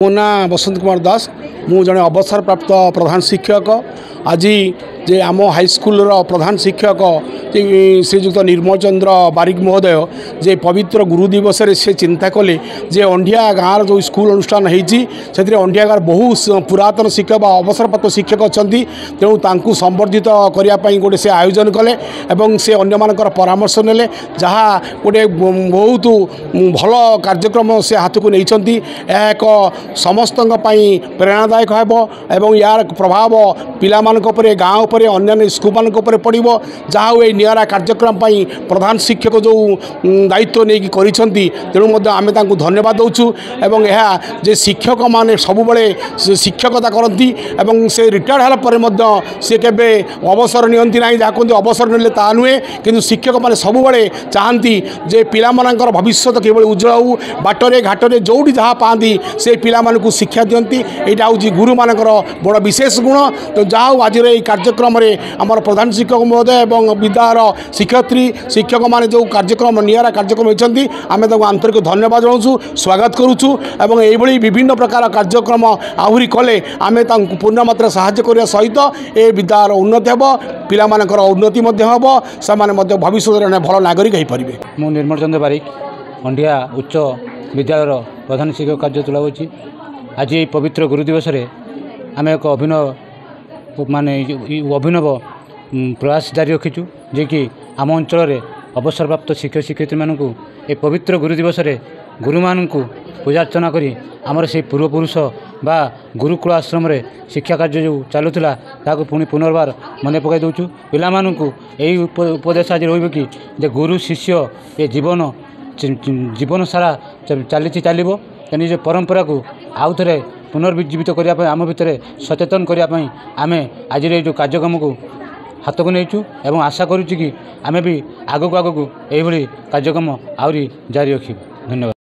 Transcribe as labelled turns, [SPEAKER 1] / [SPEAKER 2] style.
[SPEAKER 1] मो ना बसंत कुमार दास मु जड़े अवसरप्राप्त प्रधान शिक्षक आज जे आम हाईस्कल प्रधान शिक्षक श्रीजुक्त निर्मल चंद्र बारिक महोदय जे पवित्र गुरु दिवस से चिंता कले जे अंडिया गाँव जो स्कूल अनुष्ठान होती अंडिया गाँव बहु पुरातन शिक्षक अवसरप्राप्त शिक्षक अच्छा तेणु संबर्धित करने गोटे से आयोजन कले और से अन्य परामर्श ने जहाँ गोटे बहुत भल कार्यक्रम से हाथ को नहीं एक समस्त प्रेरणादायक हो यार प्रभाव पिला गाँव पर अन्य स्कूल मान पड़ो जहाँ ये निरा कार्यक्रम प्रधान शिक्षक जो दायित्व नहीं करेणु आम धन्यवाद दौचु एवं यह जे शिक्षक माने सब बड़े शिक्षकता करती से रिटायर्ड होगा सी के अवसर नियंती ना जहाँ कहते अवसर ने नुहे कि शिक्षक मैंने सब बड़े चाहती जे पिला भविष्य किभली उज्जवल हो बाटर घाटर जोटी जहाँ पाती से पिला शिक्षा दिंती यहाँ हूँ गुरु मान बड़ विशेष गुण तो जहाँ आज कार्यक्रम आमर प्रधान शिक्षक महोदय और विद्यालय शिक्षयित्री शिक्षक मैंने जो कार्यक्रम निरा कार्यक्रम होती आम आंतरिक धन्यवाद जनाऊँ स्वागत करुचु और ये विभिन्न प्रकार कार्यक्रम आहरी कले आम पूर्ण मात्रा साहाय्य करने सहित ए विद्यालय उन्नति हे पिला उन्नति हम से भविष्य में भल नागरिक हो पारे।
[SPEAKER 2] मु निर्मल चंद्र बारिक अंडिया उच्च विद्यालय प्रधान शिक्षक कार्य चलाऊँगी। आज ये पवित्र गुरु दिवस आम एक अभिनव प्रयास जारी रखीचु जे कि आम अंचल अवसरप्राप्त शिक्षक शिक्षयित्री मानू ए पवित्र गुरु दिवस गुरु मानू पूजार्चना करी आमर से पूर्वपुरुष बा गुरुकुल आश्रम शिक्षा कार्य जो चलूला ताकू पुणी पुनर्बार मन पकई दूचु पिला यही उपदेश आज रही कि गुरु शिष्य ये जीवन सारा चली चलो निज परंपरा को आउ थे पुनर्जीवित करने आम भितर सचेतन करने आम आज जो कार्यक्रम को हाथ को नहीं एवं आशा करुच्ची कि आम भी आगक यही कार्यक्रम आहरी जारी रखी। धन्यवाद।